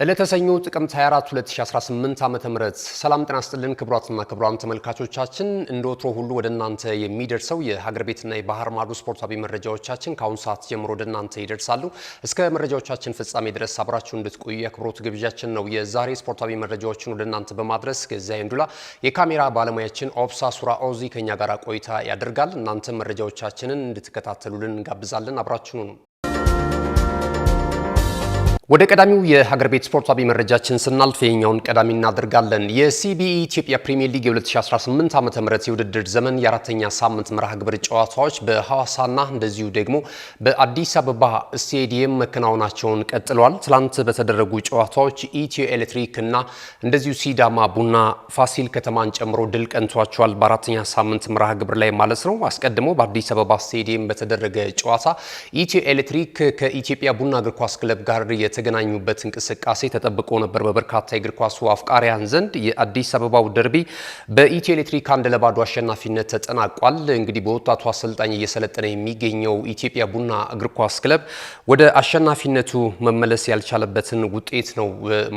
ለተሰኞ ጥቅምት 24 2018 ዓመተ ምህረት ሰላም ጤና ይስጥልን ክቡራትና ክቡራን ተመልካቾቻችን እንደወትሮ ሁሉ ወደ እናንተ የሚደርሰው የሀገር ቤትና የባህር ማዶ ስፖርታዊ መረጃዎቻችን ከአሁን ሰዓት ጀምሮ ወደ እናንተ ይደርሳሉ። እስከ መረጃዎቻችን ፍጻሜ ድረስ አብራችሁ እንድትቆዩ የአክብሮት ግብዣችን ነው። የዛሬ ስፖርታዊ መረጃዎችን ወደ እናንተ በማድረስ ገዛይ እንዱላ የካሜራ ባለሙያችን ኦብሳ ሱራ ኦዚ ከኛ ጋር ቆይታ ያደርጋል። እናንተ መረጃዎቻችንን እንድትከታተሉልን እንጋብዛለን። አብራችሁኑ ነው። ወደ ቀዳሚው የሀገር ቤት ስፖርታዊ መረጃችን ስናልፍ የኛውን ቀዳሚ እናደርጋለን። የሲቢኢ ኢትዮጵያ ፕሪሚየር ሊግ የ2018 ዓመተ ምህረት የውድድር ዘመን የአራተኛ ሳምንት መርሃ ግብር ጨዋታዎች በሐዋሳና እንደዚሁ ደግሞ በአዲስ አበባ ስቴዲየም መከናወናቸውን ቀጥለዋል። ትላንት በተደረጉ ጨዋታዎች ኢትዮ ኤሌክትሪክ እና እንደዚሁ ሲዳማ ቡና ፋሲል ከተማን ጨምሮ ድል ቀንቷቸዋል በአራተኛ ሳምንት መርሃ ግብር ላይ ማለት ነው። አስቀድሞ በአዲስ አበባ ስቴዲየም በተደረገ ጨዋታ ኢትዮ ኤሌክትሪክ ከኢትዮጵያ ቡና እግር ኳስ ክለብ ጋር የተገናኙበት እንቅስቃሴ ተጠብቆ ነበር በበርካታ የእግር ኳሱ አፍቃሪያን ዘንድ። የአዲስ አበባው ደርቢ በኢትዮ ኤሌክትሪክ 1-0 አሸናፊነት ተጠናቋል። እንግዲህ በወጣቱ አሰልጣኝ እየሰለጠነ የሚገኘው ኢትዮጵያ ቡና እግር ኳስ ክለብ ወደ አሸናፊነቱ መመለስ ያልቻለበትን ውጤት ነው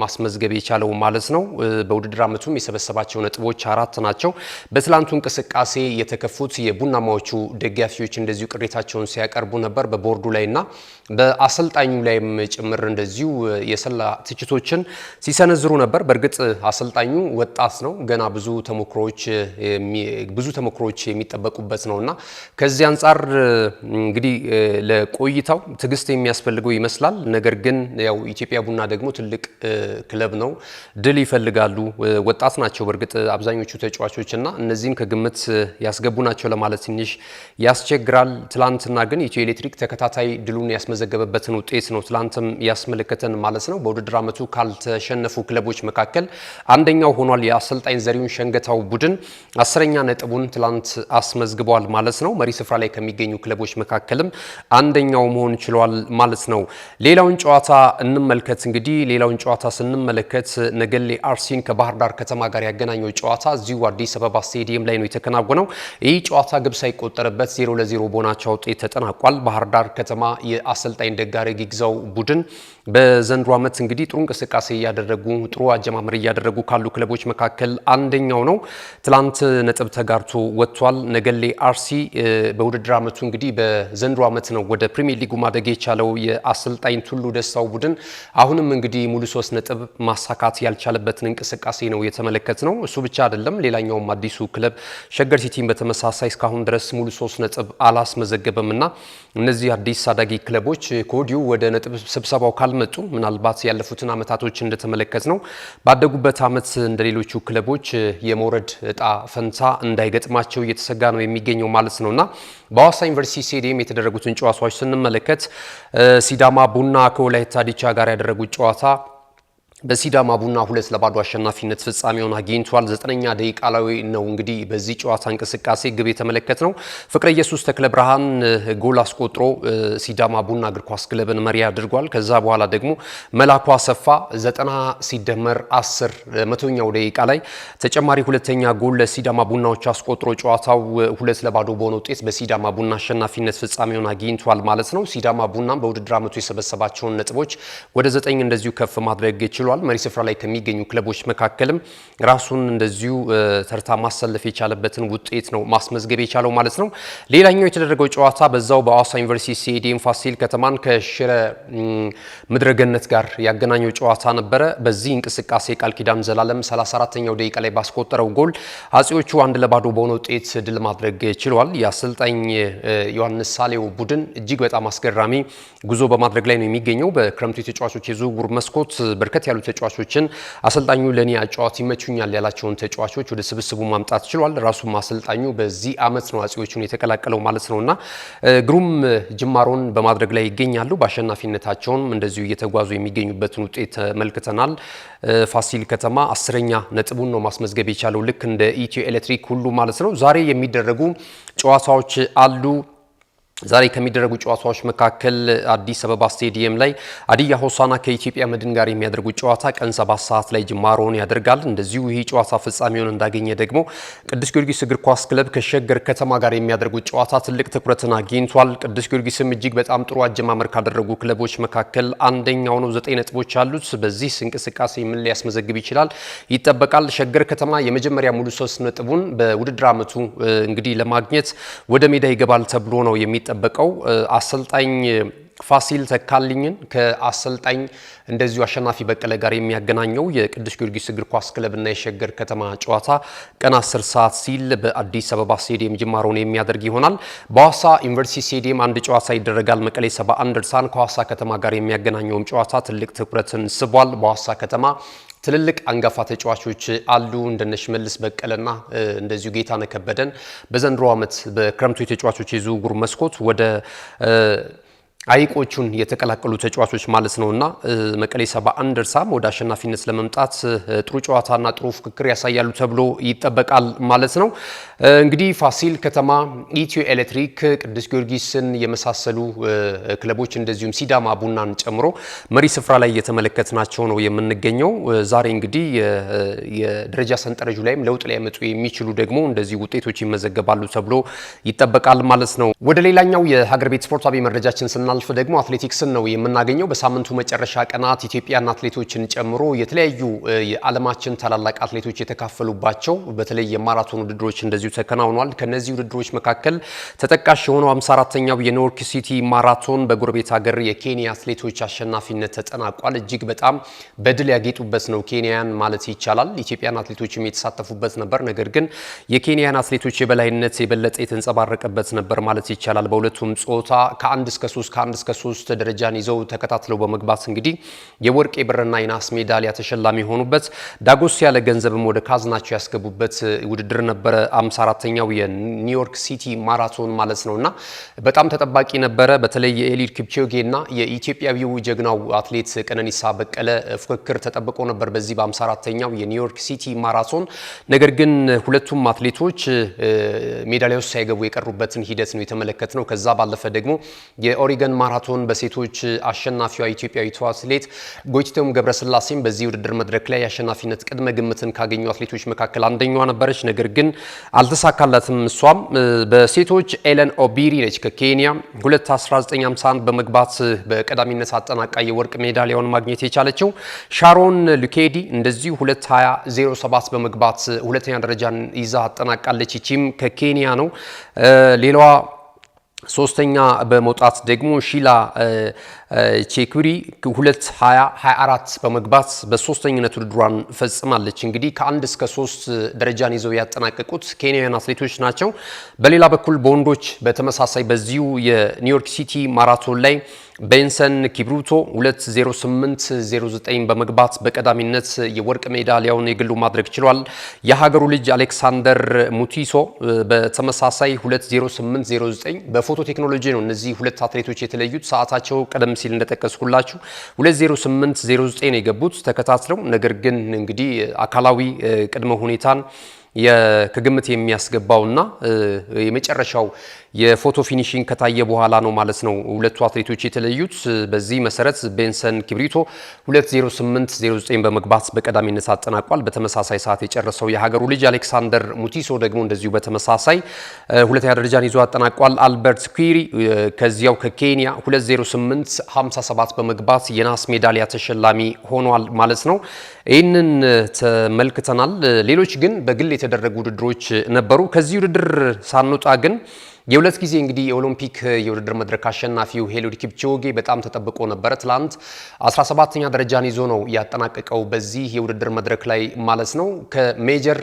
ማስመዝገብ የቻለው ማለት ነው። በውድድር ዓመቱም የሰበሰባቸው ነጥቦች 4 ናቸው። በትላንቱ እንቅስቃሴ የተከፉት የቡናማዎቹ ደጋፊዎች እንደዚሁ ቅሬታቸውን ሲያቀርቡ ነበር በቦርዱ ላይና በአሰልጣኙ ላይም ጭምር እንደዚሁ የሰላ ትችቶችን ሲሰነዝሩ ነበር። በእርግጥ አሰልጣኙ ወጣት ነው፣ ገና ብዙ ተሞክሮች የሚጠበቁበት ነውና ከዚህ አንጻር እንግዲህ ለቆይታው ትዕግስት የሚያስፈልገው ይመስላል። ነገር ግን ያው ኢትዮጵያ ቡና ደግሞ ትልቅ ክለብ ነው፣ ድል ይፈልጋሉ። ወጣት ናቸው በእርግጥ አብዛኞቹ ተጫዋቾችና እነዚህን ከግምት ያስገቡ ናቸው ለማለት ትንሽ ያስቸግራል። ትላንትና ግን ኢትዮ ኤሌክትሪክ ተከታታይ ድሉን ያስመዘገበበትን ውጤት ነው ትላንትም ያስመለከተን ማለት ነው። በውድድር ዓመቱ ካልተሸነፉ ክለቦች መካከል አንደኛው ሆኗል። የአሰልጣኝ ዘሪሁን ሸንገታው ቡድን 10ኛ ነጥቡን ትላንት አስመዝግቧል ማለት ነው። መሪ ስፍራ ላይ ከሚገኙ ክለቦች መካከልም አንደኛው መሆን ችሏል ማለት ነው። ሌላውን ጨዋታ እንመልከት። እንግዲህ ሌላውን ጨዋታ ስንመለከት ነገሌ አርሲን ከባህር ዳር ከተማ ጋር ያገናኘው ጨዋታ እዚሁ አዲስ አበባ ስቴዲየም ላይ ነው የተከናወነው። ይህ ጨዋታ ግብ ሳይቆጠርበት 0-0 በሆናቸው ውጤት ተጠናቋል። ባህር ዳር ከተማ የአሰልጣኝ ደጋሪ ጊግዛው ቡድን በዘንድሮ ዓመት እንግዲህ ጥሩ እንቅስቃሴ እያደረጉ ጥሩ አጀማመር እያደረጉ ካሉ ክለቦች መካከል አንደኛው ነው። ትላንት ነጥብ ተጋርቶ ወጥቷል። ነገሌ አርሲ በውድድር ዓመቱ እንግዲህ በዘንድሮ ዓመት ነው ወደ ፕሪሚየር ሊጉ ማደግ የቻለው የአሰልጣኝ ቱሉ ደስታው ቡድን አሁንም እንግዲህ ሙሉ 3 ነጥብ ማሳካት ያልቻለበትን እንቅስቃሴ ነው የተመለከት ነው። እሱ ብቻ አይደለም፣ ሌላኛውም አዲሱ ክለብ ሸገር ሲቲን በተመሳሳይ እስካሁን ድረስ ሙሉ 3 ነጥብ አላስመዘገበምና እነዚህ አዲስ አዳጊ ክለቦች ከወዲሁ ወደ ነጥብ ስብሰባው ካልመጡ ምናልባት ያለፉትን ዓመታቶች እንደተመለከት ነው ባደጉበት ዓመት እንደሌሎቹ ክለቦች የመውረድ እጣ ፈንታ እንዳይገጥማቸው እየተሰጋ ነው የሚገኘው ማለት ነውና በሐዋሳ ዩኒቨርሲቲ ስቴዲየም የተደረጉትን ጨዋታዎች ስንመለከት ሲዳማ ቡና ከወላይታ ዲቻ ጋር ያደረጉት ጨዋታ በሲዳማ ቡና 2-0 አሸናፊነት ፍጻሜውን አግኝቷል። 9ኛ ደቂቃ ላይ ነው እንግዲህ በዚህ ጨዋታ እንቅስቃሴ ግብ የተመለከተው ፍቅረ ኢየሱስ ተክለ ብርሃን ጎል አስቆጥሮ ሲዳማ ቡና እግር ኳስ ክለብን መሪ አድርጓል። ከዛ በኋላ ደግሞ መላኩ አሰፋ 90 ሲደመር 10 መቶኛው ደቂቃ ላይ ተጨማሪ ሁለተኛ ጎል ለሲዳማ ቡናዎች አስቆጥሮ ጨዋታው 2-0 በሆነ ውጤት በሲዳማ ቡና አሸናፊነት ፍጻሜውን አግኝቷል ማለት ነው። ሲዳማ ቡናም በውድድር ዓመቱ የሰበሰባቸውን ነጥቦች ወደ 9 እንደዚሁ ከፍ ማድረግ ይችላል። መሪ ስፍራ ላይ ከሚገኙ ክለቦች መካከልም ራሱን እንደዚሁ ተርታ ማሰለፍ የቻለበትን ውጤት ነው ማስመዝገብ የቻለው ማለት ነው። ሌላኛው የተደረገው ጨዋታ በዛው በሐዋሳ ዩኒቨርሲቲ ስቴዲየም ፋሲል ከተማን ከሽረ ምድረገነት ጋር ያገናኘው ጨዋታ ነበረ። በዚህ እንቅስቃሴ ቃል ኪዳን ዘላለም 34ኛው ደቂቃ ላይ ባስቆጠረው ጎል አጼዎቹ 1-0 በሆነ ውጤት ድል ማድረግ ችሏል። የአሰልጣኝ ዮሐንስ ሳሌው ቡድን እጅግ በጣም አስገራሚ ጉዞ በማድረግ ላይ ነው የሚገኘው። በክረምቱ የተጫዋቾች የዝውውር መስኮት በርከት ያሉ ተጫዋቾችን አሰልጣኙ ለኔ አጫዋት ይመቹኛል ያላቸውን ተጫዋቾች ወደ ስብስቡ ማምጣት ችሏል። ራሱም አሰልጣኙ በዚህ ዓመት ነው አጼዎቹን የተቀላቀለው ማለት ነውና ግሩም ጅማሮን በማድረግ ላይ ይገኛሉ። በአሸናፊነታቸውም እንደዚሁ እየተጓዙ የሚገኙበትን ውጤት ተመልክተናል። ፋሲል ከተማ 10ኛ ነጥቡን ነው ማስመዝገብ የቻለው ልክ እንደ ኢትዮ ኤሌክትሪክ ሁሉ ማለት ነው። ዛሬ የሚደረጉ ጨዋታዎች አሉ። ዛሬ ከሚደረጉ ጨዋታዎች መካከል አዲስ አበባ ስቴዲየም ላይ ሀዲያ ሆሳዕና ከኢትዮጵያ መድን ጋር የሚያደርጉት ጨዋታ ቀን 7 ሰዓት ላይ ጅማሮውን ያደርጋል። እንደዚሁ ይህ ጨዋታ ፍጻሜውን እንዳገኘ ደግሞ ቅዱስ ጊዮርጊስ እግር ኳስ ክለብ ከሸገር ከተማ ጋር የሚያደርጉት ጨዋታ ትልቅ ትኩረትን አግኝቷል። ቅዱስ ጊዮርጊስም እጅግ በጣም ጥሩ አጀማመር ካደረጉ ክለቦች መካከል አንደኛው ነው። 9 ነጥቦች አሉት። በዚህ እንቅስቃሴ ምን ሊያስመዘግብ ይችላል ይጠበቃል። ሸገር ከተማ የመጀመሪያ ሙሉ 3 ነጥቡን በውድድር ዓመቱ እንግዲህ ለማግኘት ወደ ሜዳ ይገባል ተብሎ ነው የሚጠበቀው። አሰልጣኝ ፋሲል ተካልኝን ከአሰልጣኝ እንደዚሁ አሸናፊ በቀለ ጋር የሚያገናኘው የቅዱስ ጊዮርጊስ እግር ኳስ ክለብና የሸገር ከተማ ጨዋታ ቀን 10 ሰዓት ሲል በአዲስ አበባ ስቴዲየም ጅማሮን የሚያደርግ ይሆናል። በሐዋሳ ዩኒቨርሲቲ ስቴዲየም አንድ ጨዋታ ይደረጋል። መቀሌ 70 እንደርታን ከሐዋሳ ከተማ ጋር የሚያገናኘውም ጨዋታ ትልቅ ትኩረትን ስቧል። በሐዋሳ ከተማ ትልልቅ አንጋፋ ተጫዋቾች አሉ። እንደነ ሽመልስ በቀለና እንደዚሁ ጌታነህ ከበደን በዘንድሮ ዓመት በክረምቱ የተጫዋቾች የዝውውር መስኮት ወደ አይቆቹን የተቀላቀሉ ተጫዋቾች ማለት ነውና መቀሌ 70 እንደርታም ወደ አሸናፊነት ለመምጣት ጥሩ ጨዋታና ጥሩ ፍክክር ያሳያሉ ተብሎ ይጠበቃል ማለት ነው። እንግዲህ ፋሲል ከተማ፣ ኢትዮ ኤሌክትሪክ፣ ቅዱስ ጊዮርጊስን የመሳሰሉ ክለቦች እንደዚሁም ሲዳማ ቡናን ጨምሮ መሪ ስፍራ ላይ እየተመለከትናቸው ነው የምንገኘው። ዛሬ እንግዲህ የደረጃ ሰንጠረዡ ላይም ለውጥ ሊያመጡ የሚችሉ ደግሞ እንደዚህ ውጤቶች ይመዘገባሉ ተብሎ ይጠበቃል ማለት ነው። ወደ ሌላኛው የሀገር ቤት ስፖርታዊ መረጃችን ስናልፍ ደግሞ አትሌቲክስን ነው የምናገኘው። በሳምንቱ መጨረሻ ቀናት ኢትዮጵያን አትሌቶችን ጨምሮ የተለያዩ የዓለማችን ታላላቅ አትሌቶች የተካፈሉባቸው በተለይ የማራቶን ውድድሮች እንደዚሁ ተከናውኗል። ከነዚህ ውድድሮች መካከል ተጠቃሽ የሆነው 54ኛው የኒውዮርክ ሲቲ ማራቶን በጎረቤት ሀገር የኬንያ አትሌቶች አሸናፊነት ተጠናቋል። እጅግ በጣም በድል ያጌጡበት ነው ኬንያን ማለት ይቻላል። ኢትዮጵያን አትሌቶችም የተሳተፉበት ነበር። ነገር ግን የኬንያን አትሌቶች የበላይነት የበለጠ የተንጸባረቀበት ነበር ማለት ይቻላል። በሁለቱም ጾታ ከ1 እስከ 3 ደረጃን ይዘው ተከታትለው በመግባት እንግዲህ የወርቅ የብርና የናስ ሜዳሊያ ተሸላሚ የሆኑበት ዳጎስ ያለ ገንዘብም ወደ ካዝናቸው ያስገቡበት ውድድር ነበረ። 54ኛው የኒውዮርክ ሲቲ ማራቶን ማለት ነውና በጣም ተጠባቂ ነበረ። በተለይ የኤሊድ ኪፕቾጌና የኢትዮጵያዊው ጀግናው አትሌት ቀነኒሳ በቀለ ፍክክር ተጠብቆ ነበር በዚህ በ54ኛው የኒውዮርክ ሲቲ ማራቶን። ነገር ግን ሁለቱም አትሌቶች ሜዳሊያ ውስጥ ሳይገቡ የቀሩበትን ሂደት ነው የተመለከትነው። ከዛ ባለፈ ደግሞ የኦሪገን ማራቶን በሴቶች አሸናፊዋ ኢትዮጵያዊቷ አትሌት ጎይትቶም ገብረስላሴም በዚህ ውድድር መድረክ ላይ የአሸናፊነት ቅድመ ግምትን ካገኙ አትሌቶች መካከል አንደኛዋ ነበረች። ነገር ግን አልተሳካላትም። እሷም በሴቶች ኤለን ኦቢሪ ነች ከኬንያ 2:19:51 በመግባት በቀዳሚነት አጠናቃ የወርቅ ሜዳሊያውን ማግኘት የቻለችው። ሻሮን ሉኬዲ እንደዚሁ 2:20:07 በመግባት ሁለተኛ ደረጃን ይዛ አጠናቃለች። ይቺም ከኬንያ ነው። ሌላዋ ሶስተኛ በመውጣት ደግሞ ሺላ ቼኩሪ 2:20:24 በመግባት በሶስተኝነት ውድድሯን ፈጽማለች። እንግዲህ ከ1 እስከ 3 ደረጃን ይዘው ያጠናቀቁት ኬንያውያን አትሌቶች ናቸው። በሌላ በኩል በወንዶች በተመሳሳይ በዚሁ የኒውዮርክ ሲቲ ማራቶን ላይ ቤንሰን ኪብሩቶ 2:08:09 በመግባት በቀዳሚነት የወርቅ ሜዳሊያውን የግሉ ማድረግ ችሏል። የሀገሩ ልጅ አሌክሳንደር ሙቲሶ በተመሳሳይ 2:08:09 በፎቶ ቴክኖሎጂ ነው እነዚህ ሁለት አትሌቶች የተለዩት። ሰዓታቸው ቀደም ሲል እንደጠቀስኩላችሁ 2:08:09 ነው የገቡት ተከታትለው። ነገር ግን እንግዲህ አካላዊ ቅድመ ሁኔታን ከግምት የሚያስገባውና የመጨረሻው የፎቶ ፊኒሺንግ ከታየ በኋላ ነው ማለት ነው ሁለቱ አትሌቶች የተለዩት። በዚህ መሰረት ቤንሰን ኪብሪቶ 2:08:09 በመግባት በቀዳሚነት አጠናቋል። በተመሳሳይ ሰዓት የጨረሰው የሀገሩ ልጅ አሌክሳንደር ሙቲሶ ደግሞ እንደዚሁ በተመሳሳይ ሁለተኛ ደረጃን ይዞ አጠናቋል። አልበርት ኩሪ ከዚያው ከኬንያ 2:08:57 በመግባት የናስ ሜዳሊያ ተሸላሚ ሆኗል ማለት ነው። ይህንን ተመልክተናል። ሌሎች ግን በግል የተደረጉ ውድድሮች ነበሩ። ከዚህ ውድድር ሳንወጣ ግን የሁለት ጊዜ እንግዲህ የኦሎምፒክ የውድድር መድረክ አሸናፊው ኤሊድ ኪፕቾጌ በጣም ተጠብቆ ነበረ። ትላንት 17ኛ ደረጃን ይዞ ነው ያጠናቀቀው በዚህ የውድድር መድረክ ላይ ማለት ነው። ከሜጀር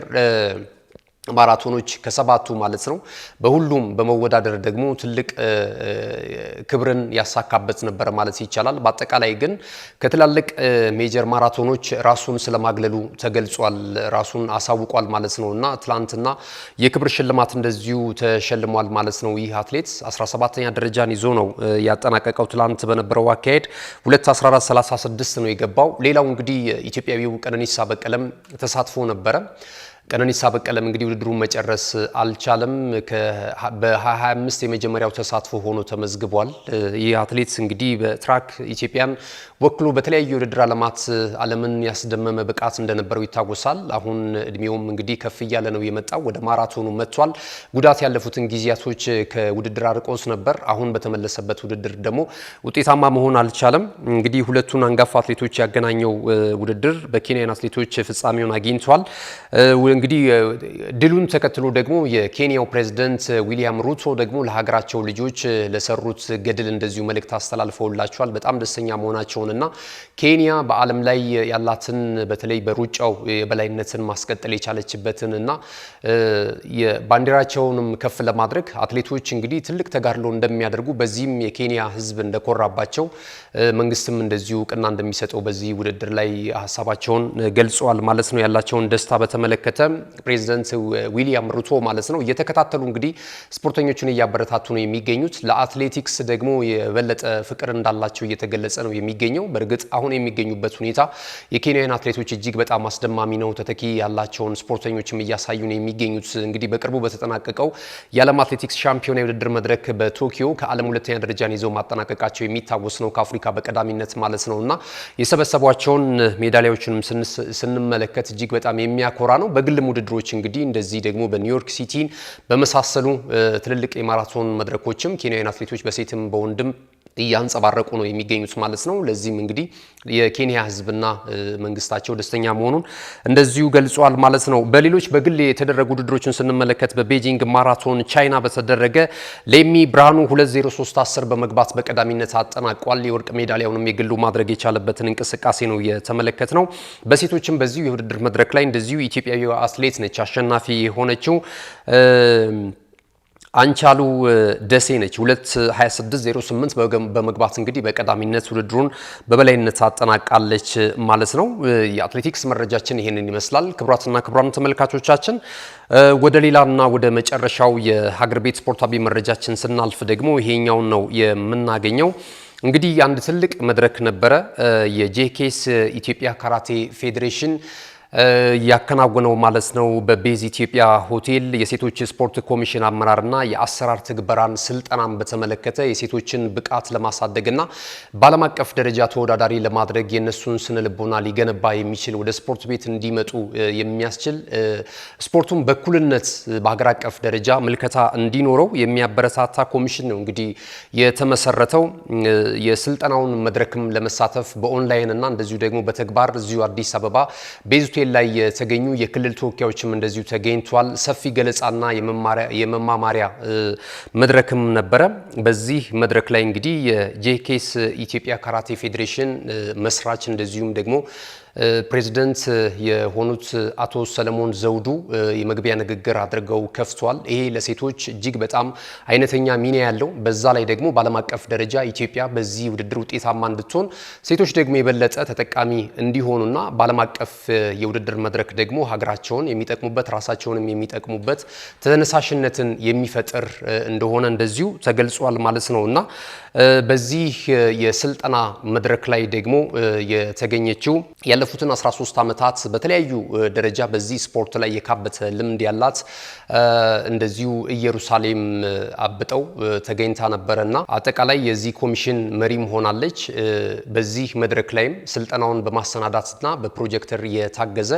ማራቶኖች ከሰባቱ ማለት ነው በሁሉም በመወዳደር ደግሞ ትልቅ ክብርን ያሳካበት ነበር ማለት ይቻላል። በአጠቃላይ ግን ከትላልቅ ሜጀር ማራቶኖች ራሱን ስለማግለሉ ተገልጿል፣ ራሱን አሳውቋል ማለት ነውና ትላንትና የክብር ሽልማት እንደዚሁ ተሸልሟል ማለት ነው። ይህ አትሌት 17ኛ ደረጃን ይዞ ነው ያጠናቀቀው። ትላንት በነበረው አካሄድ 2:14:36 ነው የገባው። ሌላው እንግዲህ ኢትዮጵያዊው ቀነኒሳ በቀለም ተሳትፎ ነበረ። ቀነኒሳ በቀለም እንግዲህ ውድድሩን መጨረስ አልቻለም። በ25 የመጀመሪያው ተሳትፎ ሆኖ ተመዝግቧል። ይህ አትሌት እንግዲህ በትራክ ኢትዮጵያን ወክሎ በተለያዩ የውድድር ዓለማት ዓለምን ያስደመመ ብቃት እንደነበረው ይታወሳል። አሁን እድሜውም እንግዲህ ከፍ እያለ ነው የመጣው፣ ወደ ማራቶኑ መጥቷል። ጉዳት ያለፉትን ጊዜያቶች ከውድድር አርቆስ ነበር። አሁን በተመለሰበት ውድድር ደግሞ ውጤታማ መሆን አልቻለም። እንግዲህ ሁለቱን አንጋፋ አትሌቶች ያገናኘው ውድድር በኬንያን አትሌቶች ፍጻሜውን አግኝቷል። እንግዲህ ድሉን ተከትሎ ደግሞ የኬንያው ፕሬዝዳንት ዊሊያም ሩቶ ደግሞ ለሀገራቸው ልጆች ለሰሩት ገድል እንደዚሁ መልእክት አስተላልፈውላቸዋል። በጣም ደስተኛ መሆናቸውንና ኬንያ በዓለም ላይ ያላትን በተለይ በሩጫው የበላይነትን ማስቀጠል የቻለችበትን እና የባንዲራቸውንም ከፍ ለማድረግ አትሌቶች እንግዲህ ትልቅ ተጋድሎ እንደሚያደርጉ በዚህም የኬንያ ሕዝብ እንደኮራባቸው መንግስትም እንደዚሁ እውቅና እንደሚሰጠው በዚህ ውድድር ላይ ሀሳባቸውን ገልጸዋል ማለት ነው። ያላቸውን ደስታ በተመለከተ ፕሬዝዳንት ዊሊያም ሩቶ ማለት ነው እየተከታተሉ እንግዲህ ስፖርተኞችን እያበረታቱ ነው የሚገኙት። ለአትሌቲክስ ደግሞ የበለጠ ፍቅር እንዳላቸው እየተገለጸ ነው የሚገኘው። በእርግጥ አሁን የሚገኙበት ሁኔታ የኬንያን አትሌቶች እጅግ በጣም አስደማሚ ነው። ተተኪ ያላቸውን ስፖርተኞችም እያሳዩ ነው የሚገኙት። እንግዲህ በቅርቡ በተጠናቀቀው የዓለም አትሌቲክስ ሻምፒዮና የውድድር መድረክ በቶኪዮ ከዓለም ሁለተኛ ደረጃን ይዘው ማጠናቀቃቸው የሚታወስ ነው። ከአፍሪካ በቀዳሚነት ማለት ነውና የሰበሰቧቸውን ሜዳሊያዎችንም ስንመለከት እጅግ በጣም የሚያኮራ ነው። በግልም ውድድሮች እንግዲህ እንደዚህ ደግሞ በኒውዮርክ ሲቲን በመሳሰሉ ትልልቅ የማራቶን መድረኮችም ኬንያውያን አትሌቶች በሴትም በወንድም እያንጸባረቁ ነው የሚገኙት ማለት ነው። ለዚህም እንግዲህ የኬንያ ሕዝብና መንግስታቸው ደስተኛ መሆኑን እንደዚሁ ገልጿል ማለት ነው። በሌሎች በግል የተደረጉ ውድድሮችን ስንመለከት በቤጂንግ ማራቶን ቻይና በተደረገ ሌሚ ብርሃኑ 2:03:10 በመግባት በቀዳሚነት አጠናቋል። የወርቅ ሜዳሊያውንም የግሉ ማድረግ የቻለበትን እንቅስቃሴ ነው የተመለከት ነው። በሴቶችም በዚሁ የውድድር መድረክ ላይ እንደዚሁ ኢትዮጵያዊ አትሌት ነች አሸናፊ የሆነችው አንቻሉ ደሴ ነች። 2:26:08 በመግባት እንግዲህ በቀዳሚነት ውድድሩን በበላይነት አጠናቃለች ማለት ነው። የአትሌቲክስ መረጃችን ይሄንን ይመስላል። ክቡራትና ክቡራን ተመልካቾቻችን ወደ ሌላና ወደ መጨረሻው የሀገር ቤት ስፖርታዊ መረጃችን ስናልፍ ደግሞ ይሄኛውን ነው የምናገኘው። እንግዲህ አንድ ትልቅ መድረክ ነበረ። የጄኬስ ኢትዮጵያ ካራቴ ፌዴሬሽን ያከናወነው ማለት ነው። በቤዝ ኢትዮጵያ ሆቴል የሴቶች ስፖርት ኮሚሽን አመራርና የአሰራር ትግበራን ስልጠናን በተመለከተ የሴቶችን ብቃት ለማሳደግና በዓለም አቀፍ ደረጃ ተወዳዳሪ ለማድረግ የነሱን ስነ ልቦና ሊገነባ የሚችል ወደ ስፖርት ቤት እንዲመጡ የሚያስችል ስፖርቱን በኩልነት በሀገር አቀፍ ደረጃ ምልከታ እንዲኖረው የሚያበረታታ ኮሚሽን ነው እንግዲህ የተመሰረተው። የስልጠናውን መድረክም ለመሳተፍ በኦንላይን እና እንደዚሁ ደግሞ በተግባር እዚሁ አዲስ አበባ ቤዝ ላይ የተገኙ የክልል ተወካዮችም እንደዚሁ ተገኝቷል። ሰፊ ገለጻና የመማማሪያ መድረክም ነበረ። በዚህ መድረክ ላይ እንግዲህ የጄኬስ ኢትዮጵያ ካራቴ ፌዴሬሽን መስራች እንደዚሁም ደግሞ ፕሬዝዳንት የሆኑት አቶ ሰለሞን ዘውዱ የመግቢያ ንግግር አድርገው ከፍቷል። ይሄ ለሴቶች እጅግ በጣም አይነተኛ ሚና ያለው በዛ ላይ ደግሞ በዓለም አቀፍ ደረጃ ኢትዮጵያ በዚህ ውድድር ውጤታማ እንድትሆን ሴቶች ደግሞ የበለጠ ተጠቃሚ እንዲሆኑና በዓለም አቀፍ የውድድር መድረክ ደግሞ ሀገራቸውን የሚጠቅሙበት ራሳቸውንም የሚጠቅሙበት ተነሳሽነትን የሚፈጥር እንደሆነ እንደዚሁ ተገልጿል ማለት ነውና በዚህ የስልጠና መድረክ ላይ ደግሞ የተገኘችው ያለፉትን 13 ዓመታት በተለያዩ ደረጃ በዚህ ስፖርት ላይ የካበተ ልምድ ያላት እንደዚሁ ኢየሩሳሌም አብጠው ተገኝታ ነበረና አጠቃላይ የዚህ ኮሚሽን መሪም ሆናለች። በዚህ መድረክ ላይም ስልጠናውን በማሰናዳትና በፕሮጀክተር የታገዘ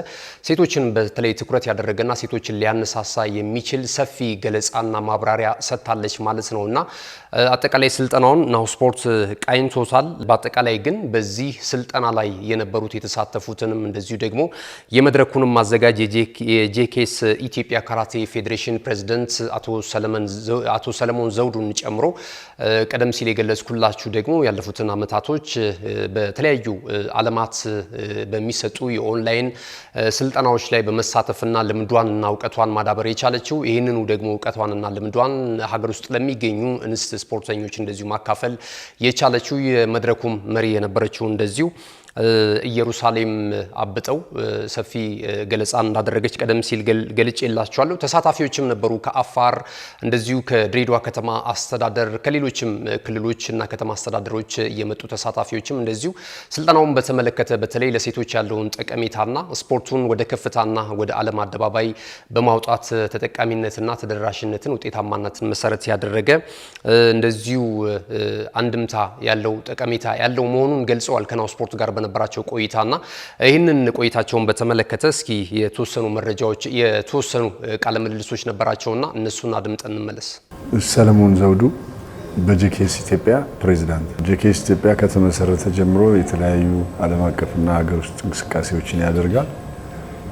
ሴቶችን በተለይ ትኩረት ያደረገና ሴቶችን ሊያነሳሳ የሚችል ሰፊ ገለጻና ማብራሪያ ሰጥታለች ማለት ነውና አጠቃላይ ስልጠናውን ናሁ ስፖርት ቃኝቶታል። በአጠቃላይ ግን በዚህ ስልጠና ላይ የነበሩት የተሳተፉትንም እንደዚሁ ደግሞ የመድረኩንም ማዘጋጅ የጄኬስ ኢትዮጵያ ካራቴ ፌዴሬሽን ፕሬዝዳንት አቶ ሰለሞን ዘውዱን ጨምሮ ቀደም ሲል የገለጽኩላችሁ ደግሞ ያለፉትን አመታቶች በተለያዩ ዓለማት በሚሰጡ የኦንላይን ስልጠናዎች ላይ በመሳተፍና ልምዷንና እውቀቷን ማዳበር የቻለችው ይህንኑ ደግሞ እውቀቷንና ልምዷን ሀገር ውስጥ ለሚገኙ እንስት ስፖርተኞች እንደዚሁ ማካፈል የቻለችው የመድረኩም መሪ የነበረችው እንደዚሁ ኢየሩሳሌም አብጠው ሰፊ ገለጻ እንዳደረገች ቀደም ሲል ገልጬላችኋለሁ። ተሳታፊዎችም ነበሩ ከአፋር እንደዚሁ ከድሬዳዋ ከተማ አስተዳደር ከሌሎችም ክልሎችና ከተማ አስተዳደሮች የመጡ ተሳታፊዎችም እንደዚሁ ስልጠናውን በተመለከተ በተለይ ለሴቶች ያለውን ጠቀሜታና ስፖርቱን ወደ ከፍታና ወደ ዓለም አደባባይ በማውጣት ተጠቃሚነትና ተደራሽነትን ውጤታማነትን መሰረት ያደረገ እንደዚሁ አንድምታ ያለው ጠቀሜታ ያለው መሆኑን ገልጸዋል ከናሁ ስፖርት ጋር በነበራቸው ቆይታና ይህንን ቆይታቸውን በተመለከተ እስኪ የተወሰኑ መረጃዎች የተወሰኑ ቃለ ምልልሶች ነበራቸውና እነሱን አድምጠን እንመለስ። ሰለሞን ዘውዱ በጄኬኤስ ኢትዮጵያ ፕሬዝዳንት። ጄኬኤስ ኢትዮጵያ ከተመሰረተ ጀምሮ የተለያዩ ዓለም አቀፍና ሀገር ውስጥ እንቅስቃሴዎችን ያደርጋል።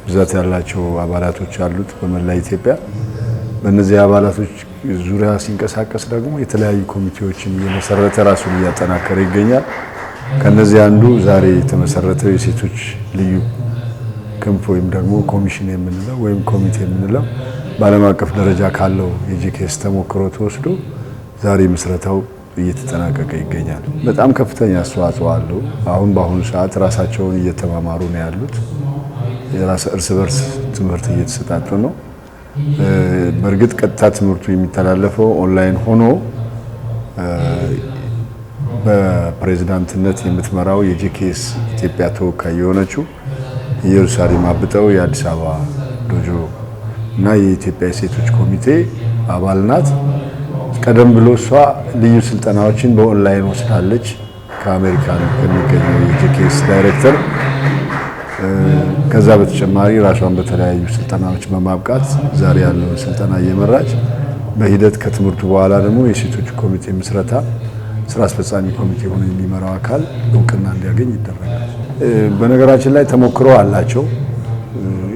ብዛት ያላቸው አባላቶች አሉት በመላ ኢትዮጵያ። በእነዚህ አባላቶች ዙሪያ ሲንቀሳቀስ ደግሞ የተለያዩ ኮሚቴዎችን እየመሰረተ ራሱን እያጠናከረ ይገኛል። ከነዚህ አንዱ ዛሬ የተመሰረተው የሴቶች ልዩ ክንፍ ወይም ደግሞ ኮሚሽን የምንለው ወይም ኮሚቴ የምንለው በዓለም አቀፍ ደረጃ ካለው የጄኬኤስ ተሞክሮ ተወስዶ ዛሬ ምስረታው እየተጠናቀቀ ይገኛል። በጣም ከፍተኛ አስተዋጽኦ አለው። በአሁኑ ሰዓት ራሳቸውን እየተማማሩ ነው ያሉት። እርስ በርስ ትምህርት እየተሰጣጡ ነው። በእርግጥ ቀጥታ ትምህርቱ የሚተላለፈው ኦንላይን ሆኖ በፕሬዝዳንትነት የምትመራው የጄኬኤስ ኢትዮጵያ ተወካይ የሆነችው ኢየሩሳሌም አብጠው የአዲስ አበባ ዶጆ እና የኢትዮጵያ ሴቶች ኮሚቴ አባል ናት። ቀደም ብሎ እሷ ልዩ ስልጠናዎችን በኦንላይን ወስዳለች ከአሜሪካን ከሚገኘው የጄኬኤስ ዳይሬክተር። ከዛ በተጨማሪ ራሷን በተለያዩ ስልጠናዎች በማብቃት ዛሬ ያለውን ስልጠና እየመራች በሂደት ከትምህርቱ በኋላ ደግሞ የሴቶች ኮሚቴ ምስረታ ስራ አስፈጻሚ ኮሚቴ ሆኖ የሚመራው አካል እውቅና እንዲያገኝ ይደረጋል። በነገራችን ላይ ተሞክሮ አላቸው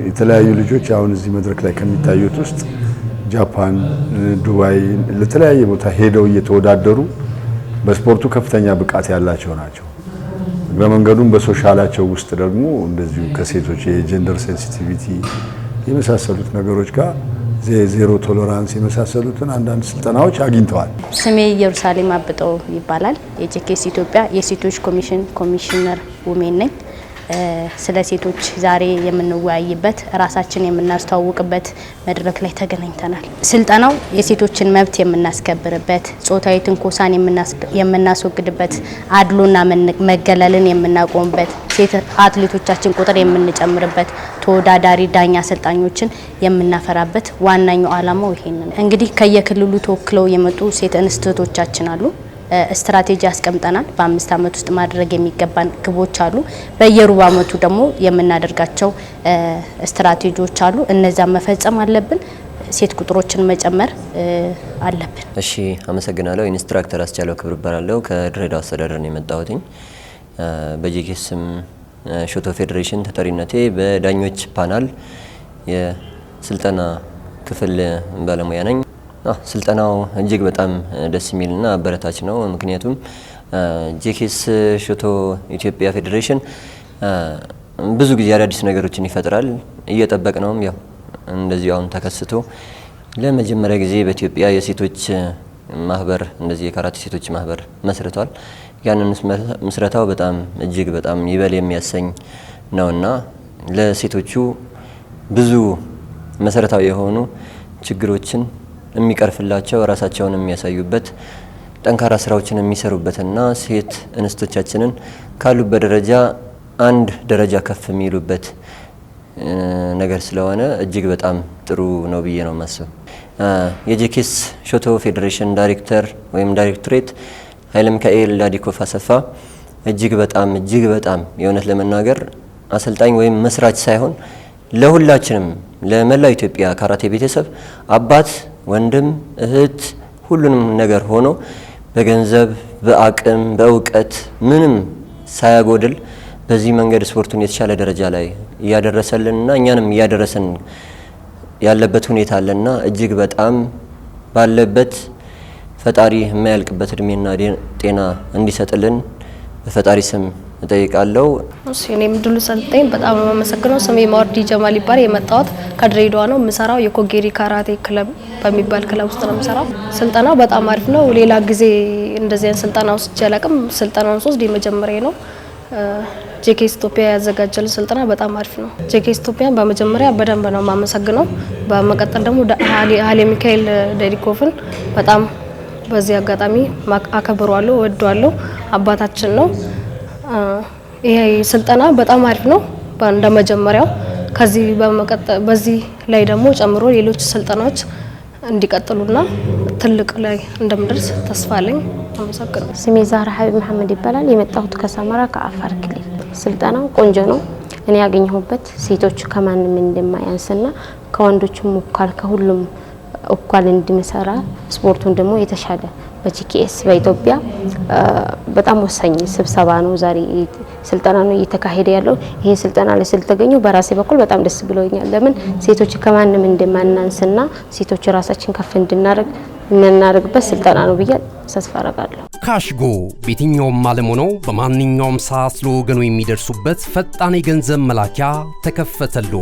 የተለያዩ ልጆች። አሁን እዚህ መድረክ ላይ ከሚታዩት ውስጥ ጃፓን፣ ዱባይ ለተለያየ ቦታ ሄደው እየተወዳደሩ በስፖርቱ ከፍተኛ ብቃት ያላቸው ናቸው። በመንገዱም በሶሻላቸው ውስጥ ደግሞ እንደዚሁ ከሴቶች የጀንደር ሴንሲቲቪቲ የመሳሰሉት ነገሮች ጋር ዜሮ ቶለራንስ የመሳሰሉትን አንዳንድ ስልጠናዎች አግኝተዋል። ስሜ ኢየሩሳሌም አብጠው ይባላል። የጄኬኤስ ኢትዮጵያ የሴቶች ኮሚሽን ኮሚሽነር ውሜን ነኝ። ስለ ሴቶች ዛሬ የምንወያይበት ራሳችን የምናስተዋውቅበት መድረክ ላይ ተገናኝተናል። ስልጠናው የሴቶችን መብት የምናስከብርበት፣ ጾታዊ ትንኮሳን የምናስወግድበት፣ አድሎና መገለልን የምናቆምበት፣ ሴት አትሌቶቻችን ቁጥር የምንጨምርበት፣ ተወዳዳሪ ዳኛ አሰልጣኞችን የምናፈራበት ዋናኛው ዓላማው ይሄንን። እንግዲህ ከየክልሉ ተወክለው የመጡ ሴት እንስቶቻችን አሉ። ስትራቴጂ አስቀምጠናል። በ5 ዓመት ውስጥ ማድረግ የሚገባን ግቦች አሉ። በየሩብ ዓመቱ ደግሞ የምናደርጋቸው ስትራቴጂዎች አሉ። እነዛን መፈጸም አለብን። ሴት ቁጥሮችን መጨመር አለብን። እሺ፣ አመሰግናለሁ። ኢንስትራክተር አስቻለው ክብር እባላለሁ። ከድሬዳዋ አስተዳደር ነው የመጣሁት። በጄኬኤስም ሾቶ ፌዴሬሽን ተጠሪነቴ በዳኞች ፓናል የስልጠና ክፍል ባለሙያ ነኝ። ስልጠናው እጅግ በጣም ደስ የሚልና አበረታች ነው። ምክንያቱም ጄኬኤስ ሾቶ ኢትዮጵያ ፌዴሬሽን ብዙ ጊዜ አዳዲስ ነገሮችን ይፈጥራል። እየጠበቅነውም ያው እንደዚህ አሁን ተከስቶ ለመጀመሪያ ጊዜ በኢትዮጵያ የሴቶች ማህበር እንደዚህ የካራቴ ሴቶች ማህበር መስርቷል። ያንን ምስረታው በጣም እጅግ በጣም ይበል የሚያሰኝ ነውና ለሴቶቹ ብዙ መሰረታዊ የሆኑ ችግሮችን የሚቀርፍላቸው ራሳቸውን የሚያሳዩበት ጠንካራ ስራዎችን የሚሰሩበትና ሴት እንስቶቻችንን ካሉበት ደረጃ አንድ ደረጃ ከፍ የሚሉበት ነገር ስለሆነ እጅግ በጣም ጥሩ ነው ብዬ ነው ማስብ። የጄኬኤስ ሾቶ ፌዴሬሽን ዳይሬክተር ወይም ዳይሬክቶሬት ኃይለ ሚካኤል ዳዲኮፍ አሰፋ እጅግ በጣም የእውነት ለመናገር አሰልጣኝ ወይም መስራች ሳይሆን ለሁላችንም ለመላው ኢትዮጵያ ካራቴ ቤተሰብ አባት፣ ወንድም፣ እህት ሁሉንም ነገር ሆኖ በገንዘብ፣ በአቅም፣ በእውቀት ምንም ሳያጎድል በዚህ መንገድ ስፖርቱን የተሻለ ደረጃ ላይ እያደረሰልንና እኛንም እያደረሰን ያለበት ሁኔታ አለና እጅግ በጣም ባለበት ፈጣሪ የማያልቅበት እድሜና ጤና እንዲሰጥልን በፈጣሪ ስም እጠይቃለሁ። እኔም ድሉ ሰልጠኝ በጣም ነው የማመሰግነው። ስሜ ማርዲ ጀማል ይባላል። የመጣሁት ከድሬዳዋ ነው። የምሰራው የኮጌሪ ካራቴ ክለብ በሚባል ክለብ ውስጥ ነው የምሰራው። ስልጠናው በጣም አሪፍ ነው። ሌላ ጊዜ እንደዚህ አይነት ስልጠና ውስጥ አላውቅም። ስልጠናውን ሶስት የመጀመሪያ ነው። ጄኬኤስ ኢትዮጵያ ያዘጋጀልን ስልጠና በጣም አሪፍ ነው። ጄኬኤስ ኢትዮጵያን በመጀመሪያ በደንብ ነው የማመሰግነው። በመቀጠል ደግሞ ኃይለ ሚካኤል ዴዲኮፍን በጣም በዚህ አጋጣሚ አከብረዋለሁ፣ ወደዋለሁ። አባታችን ነው። ይሄ ስልጠና በጣም አሪፍ ነው እንደመጀመሪያው። ከዚህ በመቀጠል በዚህ ላይ ደግሞ ጨምሮ ሌሎች ስልጠናዎች እንዲቀጥሉና ትልቅ ላይ እንደምደርስ ተስፋ አለኝ። አመሰግናለሁ። ስሜ ዛህራ ሀቢብ መሐመድ ይባላል። የመጣሁት ከሰመራ ከአፋር ክልል። ስልጠናው ቆንጆ ነው። እኔ ያገኘሁበት ሴቶች ከማንም እንደማያንስና ከወንዶችም እኩል ከሁሉም እኩል እንድንሰራ ስፖርቱን ደግሞ የተሻለ በጂኬኤስ በኢትዮጵያ በጣም ወሳኝ ስብሰባ ነው። ዛሬ ስልጠና ነው እየተካሄደ ያለው። ይሄ ስልጠና ላይ ስለተገኘው በራሴ በኩል በጣም ደስ ብሎኛል። ለምን ሴቶች ከማንም እንደማናንስና ሴቶች ራሳችን ከፍ እንድናደርግበት ስልጠና ነው ብዬ ተስፋ አደርጋለሁ። ካሽጎ በየትኛውም ዓለም ሆነው በማንኛውም ሰዓት ለወገኑ የሚደርሱበት ፈጣን የገንዘብ መላኪያ ተከፈተሎ።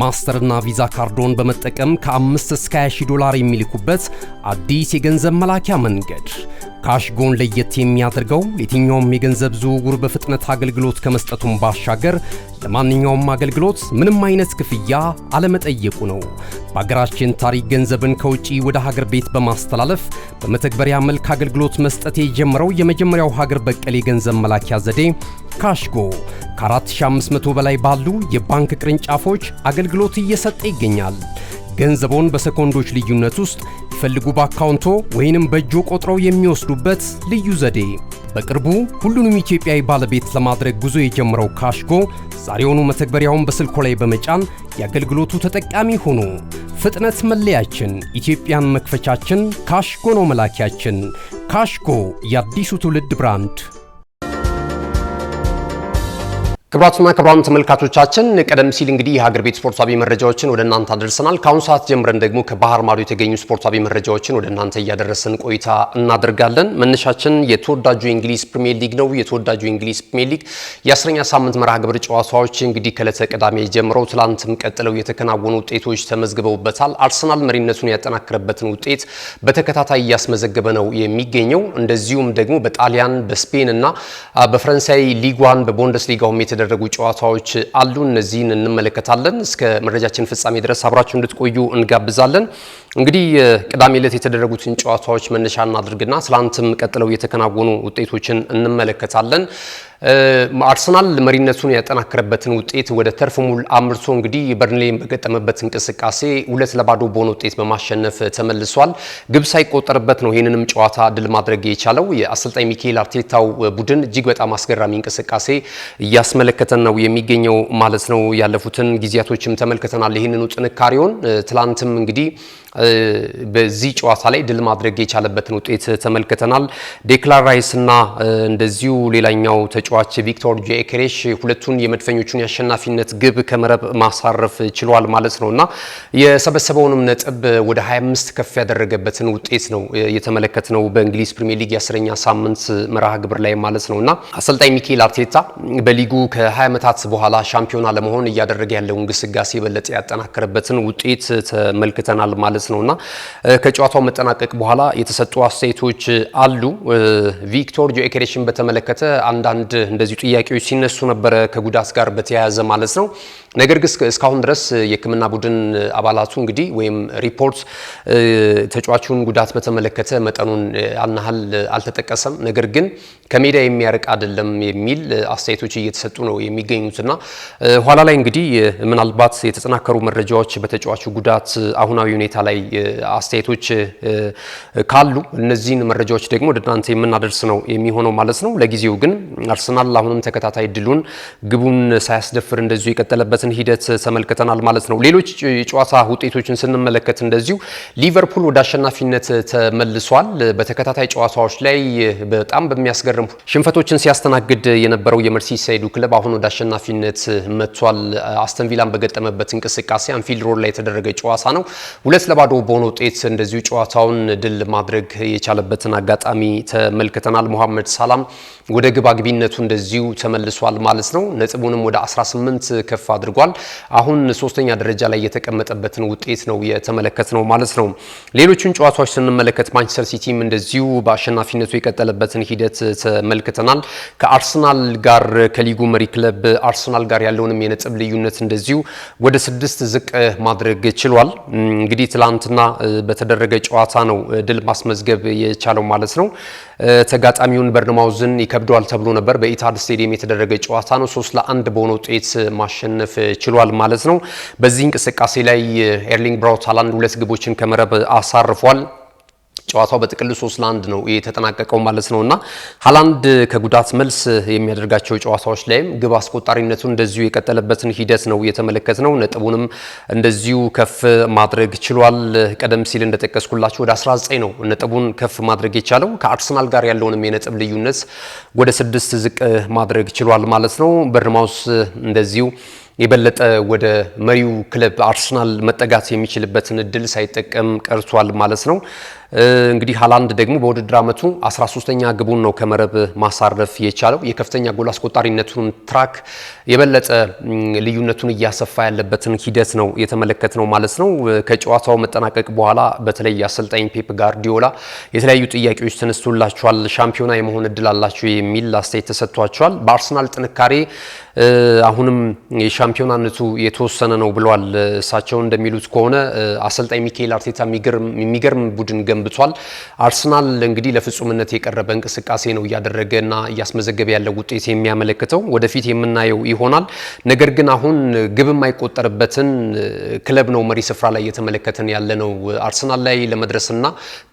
ማስተርና ቪዛ ካርዶን በመጠቀም ከ5 እስከ 20 ዶላር የሚልኩበት አዲስ የገንዘብ መላኪያ መንገድ። ካሽጎን ለየት የሚያደርገው የትኛውም የገንዘብ ዝውውር በፍጥነት አገልግሎት ከመስጠቱም ባሻገር ለማንኛውም አገልግሎት ምንም አይነት ክፍያ አለመጠየቁ ነው። በሀገራችን ታሪክ ገንዘብን ከውጪ ወደ ሀገር ቤት በማስተላለፍ በመተግበሪያ መልክ አገልግሎት መስጠት የጀመረው የመጀመሪያው ሀገር በቀል የገንዘብ መላኪያ ዘዴ ካሽጎ ከ4500 በላይ ባሉ የባንክ ቅርንጫፎች አገልግሎት እየሰጠ ይገኛል። ገንዘቦን በሰኮንዶች ልዩነት ውስጥ ይፈልጉ በአካውንቶ ወይንም በእጆ ቆጥረው የሚወስዱበት ልዩ ዘዴ። በቅርቡ ሁሉንም ኢትዮጵያዊ ባለቤት ለማድረግ ጉዞ የጀመረው ካሽጎ ዛሬውኑ መተግበሪያውን በስልኮ ላይ በመጫን የአገልግሎቱ ተጠቃሚ ሆኑ። ፍጥነት መለያችን፣ ኢትዮጵያን መክፈቻችን፣ ካሽጎ ነው መላኪያችን። ካሽጎ የአዲሱ ትውልድ ብራንድ። ክቡራትና ክቡራን ተመልካቾቻችን ቀደም ሲል እንግዲህ የሀገር ቤት ስፖርታዊ መረጃዎችን ወደ እናንተ አደረሰናል። ከአሁን ሰዓት ጀምረን ደግሞ ከባህር ማዶ የተገኙ ስፖርታዊ መረጃዎችን ወደ እናንተ እያደረሰን ቆይታ እናደርጋለን። መነሻችን የተወዳጁ የእንግሊዝ ፕሪሚየር ሊግ ነው። የተወዳጁ የእንግሊዝ ፕሪሚየር ሊግ የ10ኛ ሳምንት መርሃ ግብር ጨዋታዎች እንግዲህ ከዕለተ ቅዳሜ ጀምረው ትላንትም ቀጥለው የተከናወኑ ውጤቶች ተመዝግበውበታል። አርሰናል መሪነቱን ያጠናከረበትን ውጤት በተከታታይ እያስመዘገበ ነው የሚገኘው። እንደዚሁም ደግሞ በጣሊያን በስፔን እና በፈረንሳይ ሊግ 1 በቡንደስሊጋው የተደረጉ ጨዋታዎች አሉ። እነዚህን እንመለከታለን። እስከ መረጃችን ፍጻሜ ድረስ አብራችሁ እንድትቆዩ እንጋብዛለን። እንግዲህ ቅዳሜ ዕለት የተደረጉትን ጨዋታዎች መነሻ እናድርግና ትላንትም ቀጥለው የተከናወኑ ውጤቶችን እንመለከታለን። አርሰናል መሪነቱን ያጠናከረበትን ውጤት ወደ ተርፍ ሙል አምርቶ እንግዲህ በርንሌን በገጠመበት እንቅስቃሴ 2-0 በሆነ ውጤት በማሸነፍ ተመልሷል። ግብ ሳይቆጠርበት ነው ይህንንም ጨዋታ ድል ማድረግ የቻለው። የአሰልጣኝ ሚካኤል አርቴታው ቡድን እጅግ በጣም አስገራሚ እንቅስቃሴ እያስመለከተን ነው የሚገኘው ማለት ነው። ያለፉትን ጊዜያቶችም ተመልክተናል ይህንኑ ጥንካሬውን። ትላንትም እንግዲህ በዚህ ጨዋታ ላይ ድል ማድረግ የቻለበትን ውጤት ተመልክተናል። ዴክላን ራይስ እና እንደዚሁ ሌላኛው ተጫዋች ቪክቶር ጆኬሬሽ ሁለቱን የመድፈኞቹን የአሸናፊነት ግብ ከመረብ ማሳረፍ ችሏል ማለት ነውና የሰበሰበውንም ነጥብ ወደ 25 ከፍ ያደረገበትን ውጤት ነው የተመለከትነው በእንግሊዝ ፕሪሚየር ሊግ የ10ኛ ሳምንት መርሃ ግብር ላይ ማለት ነውና አሰልጣኝ ሚካኤል አርቴታ በሊጉ ከ20 ዓመታት በኋላ ሻምፒዮና ለመሆን እያደረገ ያለውን ግስጋሴ በለጠ ያጠናከረበትን ውጤት ተመልክተናል ማለት ነውና ከጨዋታው መጠናቀቅ በኋላ የተሰጡ አስተያየቶች አሉ። ቪክቶር ጆኬሬሽን በተመለከተ አንዳንድ እንደዚሁ ጥያቄዎች ሲነሱ ነበረ ከጉዳት ጋር በተያያዘ ማለት ነው። ነገር ግን እስካሁን ድረስ የሕክምና ቡድን አባላቱ እንግዲህ ወይም ሪፖርት ተጫዋቹን ጉዳት በተመለከተ መጠኑን ያናህል አልተጠቀሰም። ነገር ግን ከሜዳ የሚያርቅ አይደለም የሚል አስተያየቶች እየተሰጡ ነው የሚገኙትና ኋላ ላይ እንግዲህ ምናልባት የተጠናከሩ መረጃዎች በተጫዋቹ ጉዳት አሁናዊ ሁኔታ ላይ አስተያየቶች ካሉ እነዚህን መረጃዎች ደግሞ ወደ እናንተ የምናደርስ ነው የሚሆነው ማለት ነው። ለጊዜው ግን አርሰናል አሁንም ተከታታይ ድሉን ግቡን ሳያስደፍር እንደዚሁ የቀጠለበትን ሂደት ተመልክተናል ማለት ነው። ሌሎች የጨዋታ ውጤቶችን ስንመለከት እንደዚሁ ሊቨርፑል ወደ አሸናፊነት ተመልሷል። በተከታታይ ጨዋታዎች ላይ በጣም በሚያስገርም ሽንፈቶችን ሲያስተናግድ የነበረው የመርሲሳይዱ ክለብ አሁን ወደ አሸናፊነት መጥቷል። አስተን ቪላን በገጠመበት እንቅስቃሴ አንፊልድ ሮድ ላይ የተደረገ ጨዋታ ነው 2-0 በሆነ ውጤት እንደዚሁ ጨዋታውን ድል ማድረግ የቻለበትን አጋጣሚ ተመልክተናል። መሐመድ ሳላም ወደ ግብ አግቢነቱ ልዩነቱ እንደዚሁ ተመልሷል ማለት ነው። ነጥቡንም ወደ 18 ከፍ አድርጓል። አሁን ሶስተኛ ደረጃ ላይ የተቀመጠበትን ውጤት ነው የተመለከትነው ማለት ነው። ሌሎቹን ጨዋታዎች ስንመለከት ማንቸስተር ሲቲም እንደዚሁ በአሸናፊነቱ የቀጠለበትን ሂደት ተመልክተናል። ከአርሰናል ጋር ከሊጉ መሪ ክለብ አርሰናል ጋር ያለውንም የነጥብ ልዩነት እንደዚሁ ወደ 6 ዝቅ ማድረግ ችሏል። እንግዲህ ትላንትና በተደረገ ጨዋታ ነው ድል ማስመዝገብ የቻለው ማለት ነው። ተጋጣሚውን በርንማውዝን ይከብደዋል ተብሎ ነበር። በኢታድ ስቴዲየም የተደረገ ጨዋታ ነው። 3-1 በሆነ ውጤት ማሸነፍ ችሏል ማለት ነው። በዚህ እንቅስቃሴ ላይ ኤርሊንግ ብራውት ሃላንድ 2 ግቦችን ከመረብ አሳርፏል። ጨዋታው በጥቅሉ 3-1 ነው የተጠናቀቀው ማለት ነውና ሃላንድ ከጉዳት መልስ የሚያደርጋቸው ጨዋታዎች ላይም ግብ አስቆጣሪነቱን እንደዚሁ የቀጠለበትን ሂደት ነው የተመለከትነው። ነጥቡንም እንደዚሁ ከፍ ማድረግ ችሏል። ቀደም ሲል እንደጠቀስኩላችሁ ወደ 19 ነው ነጥቡን ከፍ ማድረግ የቻለው። ከአርሰናል ጋር ያለውንም የነጥብ ልዩነት ወደ 6 ዝቅ ማድረግ ችሏል ማለት ነው። በርንማውዝ እንደዚሁ የበለጠ ወደ መሪው ክለብ አርሰናል መጠጋት የሚችልበትን እድል ሳይጠቀም ቀርቷል ማለት ነው። እንግዲህ ሃላንድ ደግሞ በውድድር ዓመቱ 13ኛ ግቡን ነው ከመረብ ማሳረፍ የቻለው። የከፍተኛ ጎል አስቆጣሪነቱን ትራክ የበለጠ ልዩነቱን እያሰፋ ያለበትን ሂደት ነው የተመለከትነው ማለት ነው። ከጨዋታው መጠናቀቅ በኋላ በተለይ አሰልጣኝ ፔፕ ጋርዲዮላ የተለያዩ ጥያቄዎች ተነስቶላቸዋል። ሻምፒዮና የመሆን እድል አላቸው የሚል አስተያየት ተሰጥቷቸዋል። በአርሰናል ጥንካሬ አሁንም የሻምፒዮናነቱ የተወሰነ ነው ብለዋል። እሳቸው እንደሚሉት ከሆነ አሰልጣኝ ሚካኤል አርቴታ የሚገርም ቡድን ገንብቷል። አርሰናል እንግዲህ ለፍጹምነት የቀረበ እንቅስቃሴ ነው እያደረገና እያስመዘገበ ያለው ውጤት የሚያመለክተው ወደፊት የምናየው ይሆናል። ነገር ግን አሁን ግብ የማይቆጠርበትን ክለብ ነው መሪ ስፍራ ላይ እየተመለከተን ያለ ነው። አርሰናል ላይ ለመድረስና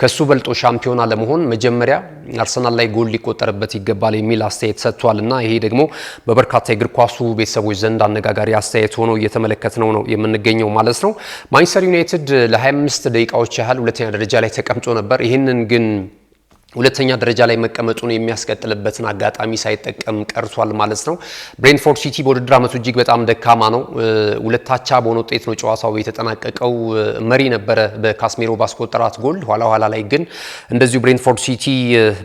ከሱ በልጦ ሻምፒዮና ለመሆን መጀመሪያ አርሰናል ላይ ጎል ሊቆጠርበት ይገባል የሚል አስተያየት ሰጥቷልና ይሄ ደግሞ በበርካታ የእግር ኳሱ ቤተሰቦች ዘንድ አነጋጋሪ አስተያየት ሆኖ እየተመለከትነው ነው የምንገኘው ማለት ነው። ማንቸስተር ዩናይትድ ለ25 ደቂቃዎች ያህል ሁለተኛ ደረጃ ላይ ተቀምጦ ነበር። ይህንን ግን ሁለተኛ ደረጃ ላይ መቀመጡን የሚያስቀጥልበትን አጋጣሚ ሳይጠቀም ቀርቷል ማለት ነው። ብሬንትፎርድ ሲቲ በውድድር ዓመቱ እጅግ በጣም ደካማ ነው። 2-2 በሆነ ውጤት ነው ጨዋታው የተጠናቀቀው። መሪ ነበረ በካስሜሮ ባስቆጠራት ጎል። ኋላ ላይ ግን እንደዚሁ ብሬንትፎርድ ሲቲ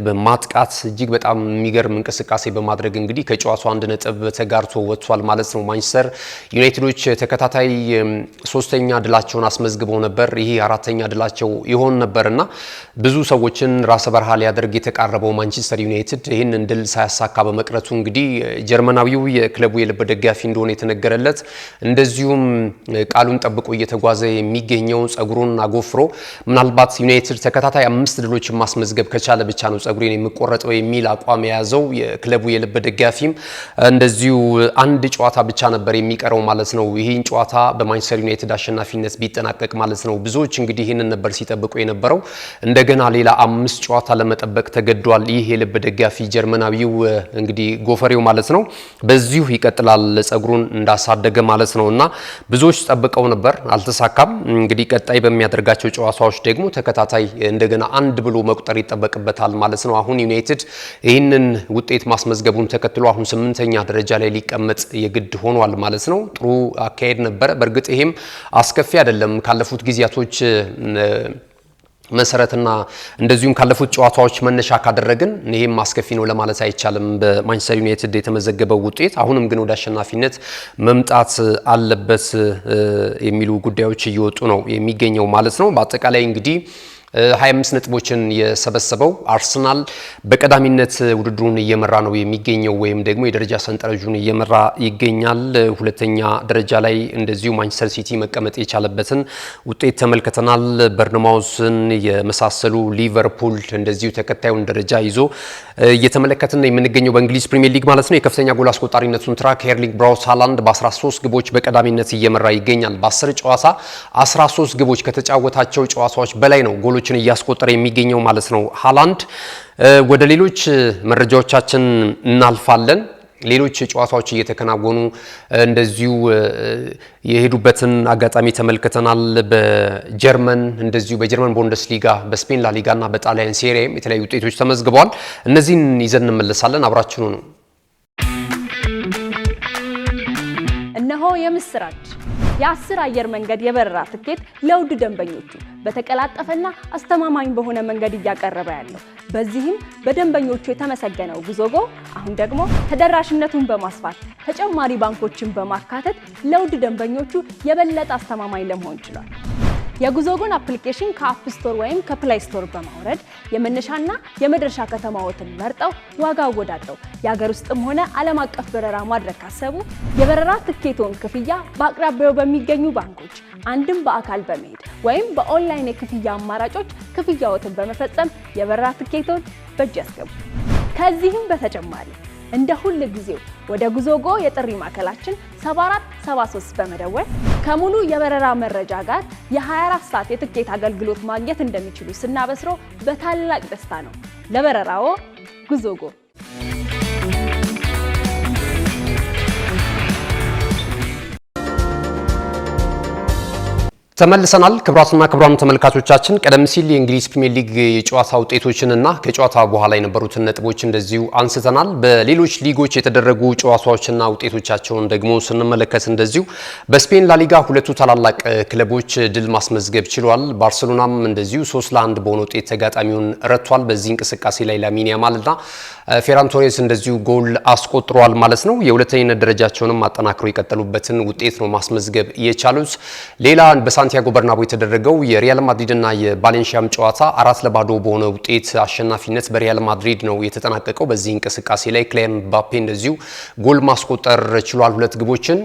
በማጥቃት እጅግ በጣም የሚገርም እንቅስቃሴ በማድረግ እንግዲህ ከጨዋታው 1 ነጥብ ተጋርቶ ወጥቷል ማለት ነው። ማንቸስተር ዩናይትዶች ተከታታይ 3ኛ ድላቸውን አስመዝግበው ነበር። ይሄ 4ኛ ድላቸው ይሆን ነበርና ብዙ ሰዎችን ራስ በርሃ ሊያደርግ የተቃረበው ማንቸስተር ዩናይትድ ይህንን ድል ሳያሳካ በመቅረቱ እንግዲህ ጀርመናዊው የክለቡ የልብ ደጋፊ እንደሆነ የተነገረለት እንደዚሁም ቃሉን ጠብቆ እየተጓዘ የሚገኘው ጸጉሩን አጎፍሮ ምናልባት ዩናይትድ ተከታታይ 5 ድሎችን ማስመዝገብ ከቻለ ብቻ ነው ጸጉሬን የሚቆረጠው የሚል አቋም የያዘው የክለቡ የልብ ደጋፊም እንደዚሁ 1 ጨዋታ ብቻ ነበር የሚቀረው ማለት ነው። ይህን ጨዋታ በማንቸስተር ዩናይትድ አሸናፊነት ቢጠናቀቅ ማለት ነው። ብዙዎች እንግዲህ ይህንን ነበር ሲጠብቁ የነበረው። እንደገና ሌላ 5 ጨዋታ ለመጠበቅ ተገዷል። ይህ የልብ ደጋፊ ጀርመናዊው እንግዲህ ጎፈሬው ማለት ነው። በዚሁ ይቀጥላል ጸጉሩን እንዳሳደገ ማለት ነውና ብዙዎች ጠብቀው ነበር፣ አልተሳካም። እንግዲህ ቀጣይ በሚያደርጋቸው ጨዋታዎች ደግሞ ተከታታይ እንደገና 1 ብሎ መቁጠር ይጠበቅበታል ማለት ነው። አሁን ዩናይትድ ይህንን ውጤት ማስመዝገቡን ተከትሎ አሁን 8ኛ ደረጃ ላይ ሊቀመጥ የግድ ሆኗል ማለት ነው። ጥሩ አካሄድ ነበረ። በእርግጥ ይሄም አስከፊ አይደለም ካለፉት ጊዜያቶች መሰረትና እንደዚሁም ካለፉት ጨዋታዎች መነሻ ካደረግን ይሄም አስከፊ ነው ለማለት አይቻልም በማንቸስተር ዩናይትድ የተመዘገበው ውጤት። አሁንም ግን ወደ አሸናፊነት መምጣት አለበት የሚሉ ጉዳዮች እየወጡ ነው የሚገኘው ማለት ነው። በአጠቃላይ እንግዲህ 25 ነጥቦችን የሰበሰበው አርሰናል በቀዳሚነት ውድድሩን እየመራ ነው የሚገኘው ወይም ደግሞ የደረጃ ሰንጠረዡን እየመራ ይገኛል። ሁለተኛ ደረጃ ላይ እንደዚሁ ማንቸስተር ሲቲ መቀመጥ የቻለበትን ውጤት ተመልክተናል። በርንማውዝን የመሳሰሉ ሊቨርፑል እንደዚሁ ተከታዩን ደረጃ ይዞ እየተመለከትን ነው የምንገኘው በእንግሊዝ ፕሪሚየር ሊግ ማለት ነው። የከፍተኛ ጎል አስቆጣሪነቱን ትራክ ኤርሊንግ ብራውት ሃላንድ በ13 ግቦች በቀዳሚነት እየመራ ይገኛል። በ10 ጨዋታ 13 ግቦች ከተጫወታቸው ጨዋታዎች በላይ ነው ጎሎችን እያስቆጠረ የሚገኘው ማለት ነው ሃላንድ። ወደ ሌሎች መረጃዎቻችን እናልፋለን። ሌሎች ጨዋታዎች እየተከናወኑ እንደዚሁ የሄዱበትን አጋጣሚ ተመልክተናል። በጀርመን እንደዚሁ በጀርመን ቡንደስሊጋ፣ በስፔን ላሊጋና በጣሊያን ሴሪያ የተለያዩ ውጤቶች ተመዝግበዋል። እነዚህን ይዘን እንመለሳለን። አብራችኑ ነው። እነሆ የምስራች! የ10 አየር መንገድ የበረራ ትኬት ለውድ ደንበኞቹ በተቀላጠፈና አስተማማኝ በሆነ መንገድ እያቀረበ ያለው በዚህም በደንበኞቹ የተመሰገነው ጉዞጎ አሁን ደግሞ ተደራሽነቱን በማስፋት ተጨማሪ ባንኮችን በማካተት ለውድ ደንበኞቹ የበለጠ አስተማማኝ ለመሆን ችሏል። የጉዞጎን አፕሊኬሽን ከአፕ ስቶር ወይም ከፕላይ ስቶር በማውረድ የመነሻና የመድረሻ ከተማዎትን መርጠው ዋጋ አወዳድረው የሀገር ውስጥም ሆነ ዓለም አቀፍ በረራ ማድረግ ካሰቡ የበረራ ትኬቶን ክፍያ በአቅራቢያው በሚገኙ ባንኮች አንድም በአካል በመሄድ ወይም በኦንላይን የክፍያ አማራጮች ክፍያዎትን በመፈጸም የበረራ ትኬቶን በእጅ ያስገቡ። ከዚህም በተጨማሪ እንደ ሁል ጊዜው ወደ ጉዞጎ የጥሪ ማዕከላችን 7473 በመደወል ከሙሉ የበረራ መረጃ ጋር የ24 ሰዓት የትኬት አገልግሎት ማግኘት እንደሚችሉ ስናበስሮ በታላቅ ደስታ ነው። ለበረራዎ ጉዞጎ። ተመልሰናል። ክቡራትና ክቡራን ተመልካቾቻችን ቀደም ሲል የእንግሊዝ ፕሪሚየር ሊግ የጨዋታ ውጤቶችንና ከጨዋታ በኋላ የነበሩትን ነጥቦች እንደዚሁ አንስተናል። በሌሎች ሊጎች የተደረጉ ጨዋታዎችና ውጤቶቻቸውን ደግሞ ስንመለከት እንደዚሁ በስፔን ላሊጋ ሁለቱ ታላላቅ ክለቦች ድል ማስመዝገብ ችሏል። ባርሴሎናም እንደዚሁ 3-1 በሆነ ውጤት ተጋጣሚውን ረቷል። በዚህ እንቅስቃሴ ላይ ላሚን ያማልና ፌራን ቶሬስ እንደዚሁ ጎል አስቆጥሯል ማለት ነው። የሁለተኝነት ደረጃቸውንም አጠናክረው የቀጠሉበትን ውጤት ነው ማስመዝገብ የቻሉት። ሌላ ሳንቲያጎ በርናቦ የተደረገው የሪያል ማድሪድና የባሌንሺያም ጨዋታ 4-0 በሆነ ውጤት አሸናፊነት በሪያል ማድሪድ ነው የተጠናቀቀው። በዚህ እንቅስቃሴ ላይ ክሊያን ምባፔ እንደዚሁ ጎል ማስቆጠር ችሏል፣ 2 ግቦችን።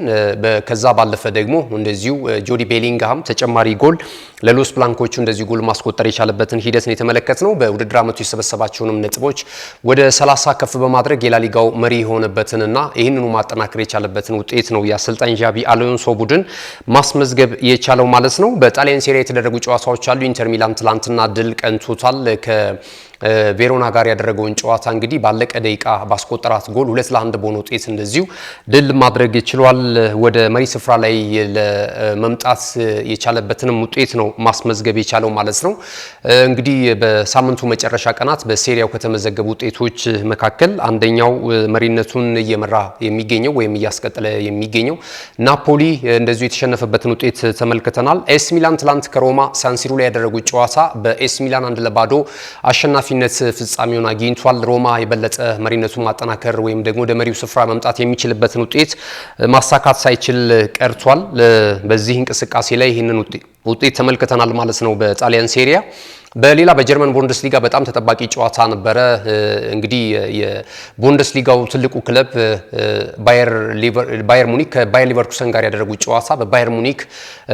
ከዛ ባለፈ ደግሞ እንደዚሁ ጆዲ ቤሊንግሃም ተጨማሪ ጎል ለሎስ ብላንኮቹ እንደዚሁ ጎል ማስቆጠር የቻለበትን ሂደት ነው የተመለከትነው። በውድድር ዓመቱ የሰበሰባቸውንም ነጥቦች ወደ 30 ከፍ በማድረግ የላሊጋው መሪ የሆነበትንና ይህንኑ ማጠናከር የቻለበትን ውጤት ነው የአሰልጣኝ ዣቢ አሎንሶ ቡድን ማስመዝገብ የቻለው ማለት ነው። በጣሊያን ሴሪያ የተደረጉ ጨዋታዎች አሉ። ኢንተር ሚላን ትላንትና ድል ቀንቶታል። ቬሮና ጋር ያደረገውን ጨዋታ እንግዲህ ባለቀ ደቂቃ ባስቆጠራት ጎል 2-1 በሆነ ውጤት እንደዚሁ ድል ማድረግ ይችላል። ወደ መሪ ስፍራ ላይ ለመምጣት የቻለበትንም ውጤት ነው ማስመዝገብ የቻለው ማለት ነው። እንግዲህ በሳምንቱ መጨረሻ ቀናት በሴሪያው ከተመዘገቡ ውጤቶች መካከል አንደኛው መሪነቱን እየመራ የሚገኘው ወይም እያስቀጠለ የሚገኘው ናፖሊ እንደዚሁ የተሸነፈበትን ውጤት ተመልክተናል። ኤስ ሚላን ትላንት ከሮማ ሳንሲሮ ላይ ያደረጉት ጨዋታ በኤስ ሚላን 1-0 አሸናፊነት ፍጻሜውን አግኝቷል። ሮማ የበለጠ መሪነቱን ማጠናከር ወይም ደግሞ ወደ መሪው ስፍራ መምጣት የሚችልበትን ውጤት ማሳካት ሳይችል ቀርቷል። በዚህ እንቅስቃሴ ላይ ይህንን ውጤት ተመልክተናል ማለት ነው በጣሊያን ሴሪያ። በሌላ በጀርመን ቡንደስሊጋ በጣም ተጠባቂ ጨዋታ ነበረ። እንግዲህ የቡንደስሊጋው ትልቁ ክለብ ባየር ሙኒክ ከባየር ሊቨርኩሰን ጋር ያደረጉት ጨዋታ በባየር ሙኒክ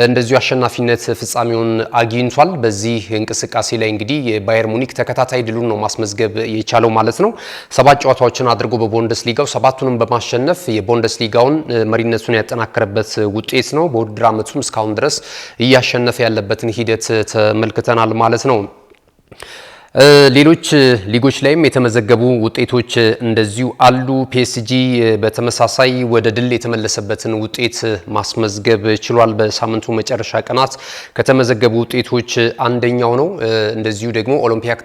እንደዚሁ አሸናፊነት ፍጻሜውን አግኝቷል። በዚህ እንቅስቃሴ ላይ እንግዲህ የባየር ሙኒክ ተከታታይ ድሉን ነው ማስመዝገብ የቻለው ማለት ነው። 7 ጨዋታዎችን አድርጎ በቡንደስሊጋው 7ቱንም በማሸነፍ የቡንደስሊጋውን መሪነቱን ያጠናከረበት ውጤት ነው። በውድድር ዓመቱም እስካሁን ድረስ እያሸነፈ ያለበትን ሂደት ተመልክተናል ማለት ነው። ሌሎች ሊጎች ላይም የተመዘገቡ ውጤቶች እንደዚሁ አሉ። ፒኤስጂ በተመሳሳይ ወደ ድል የተመለሰበትን ውጤት ማስመዝገብ ችሏል። በሳምንቱ መጨረሻ ቀናት ከተመዘገቡ ውጤቶች አንደኛው ነው። እንደዚሁ ደግሞ ኦሎምፒያክ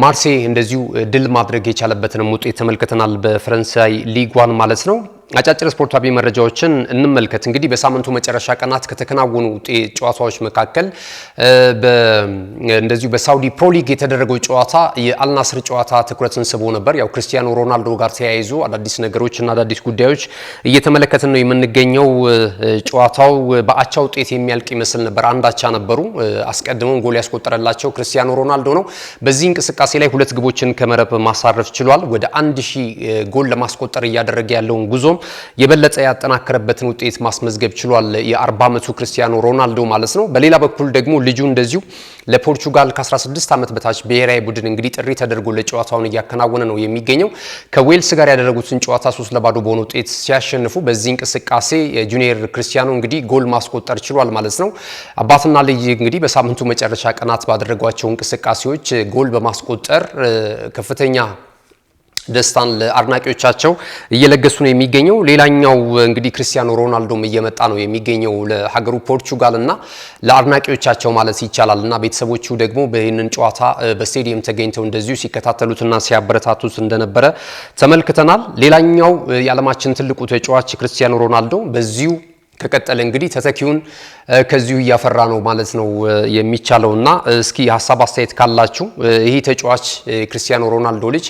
ማርሴይ እንደዚሁ ድል ማድረግ የቻለበትንም ውጤት ተመልክተናል። በፈረንሳይ ሊግ 1 ማለት ነው። አጫጭር ስፖርታዊ መረጃዎችን እንመልከት። እንግዲህ በሳምንቱ መጨረሻ ቀናት ከተከናወኑ ጨዋታዎች መካከል እንደዚሁ በሳውዲ ፕሮ ሊግ የተደረገው ጨዋታ የአልናስር ጨዋታ ትኩረትን ስቦ ነበር። ያው ክርስቲያኖ ሮናልዶ ጋር ተያይዞ አዳዲስ ነገሮች እና አዳዲስ ጉዳዮች እየተመለከትን ነው የምንገኘው። ጨዋታው በአቻ ውጤት የሚያልቅ ይመስል ነበር። አንዳቻ ነበሩ። አስቀድሞም ጎል ያስቆጠረላቸው ክርስቲያኖ ሮናልዶ ነው። በዚህ እንቅስቃሴ ላይ 2 ግቦችን ከመረብ ማሳረፍ ችሏል። ወደ 1000 ጎል ለማስቆጠር እያደረገ ያለውን ጉዞ የበለጠ ያጠናከረበትን ውጤት ማስመዝገብ ችሏል። የ40 ዓመቱ ክርስቲያኖ ሮናልዶ ማለት ነው። በሌላ በኩል ደግሞ ልጁ እንደዚሁ ለፖርቹጋል ከ16 ዓመት በታች ብሔራዊ ቡድን እንግዲህ ጥሪ ተደርጎ ለጨዋታውን እያከናወነ ነው የሚገኘው። ከዌልስ ጋር ያደረጉትን ጨዋታ 3-0 በሆነ ውጤት ሲያሸንፉ በዚህ እንቅስቃሴ ጁኒየር ክርስቲያኖ እንግዲህ ጎል ማስቆጠር ችሏል ማለት ነው። አባትና ልጅ እንግዲህ በሳምንቱ መጨረሻ ቀናት ባደረጓቸው እንቅስቃሴዎች ጎል በማስቆጠር ከፍተኛ ደስታን ለአድናቂዎቻቸው እየለገሱ ነው የሚገኘው። ሌላኛው እንግዲህ ክርስቲያኖ ሮናልዶም እየመጣ ነው የሚገኘው ለሀገሩ ፖርቹጋል እና ለአድናቂዎቻቸው ማለት ይቻላል እና ቤተሰቦቹ ደግሞ በይህንን ጨዋታ በስቴዲየም ተገኝተው እንደዚሁ ሲከታተሉትና ሲያበረታቱት እንደነበረ ተመልክተናል። ሌላኛው የዓለማችን ትልቁ ተጫዋች ክርስቲያኖ ሮናልዶ በዚሁ ከቀጠለ እንግዲህ ተተኪውን ከዚሁ እያፈራ ነው ማለት ነው የሚቻለውና እስኪ ሐሳብ አስተያየት ካላችሁ ይሄ ተጫዋች ክርስቲያኖ ሮናልዶ ልጅ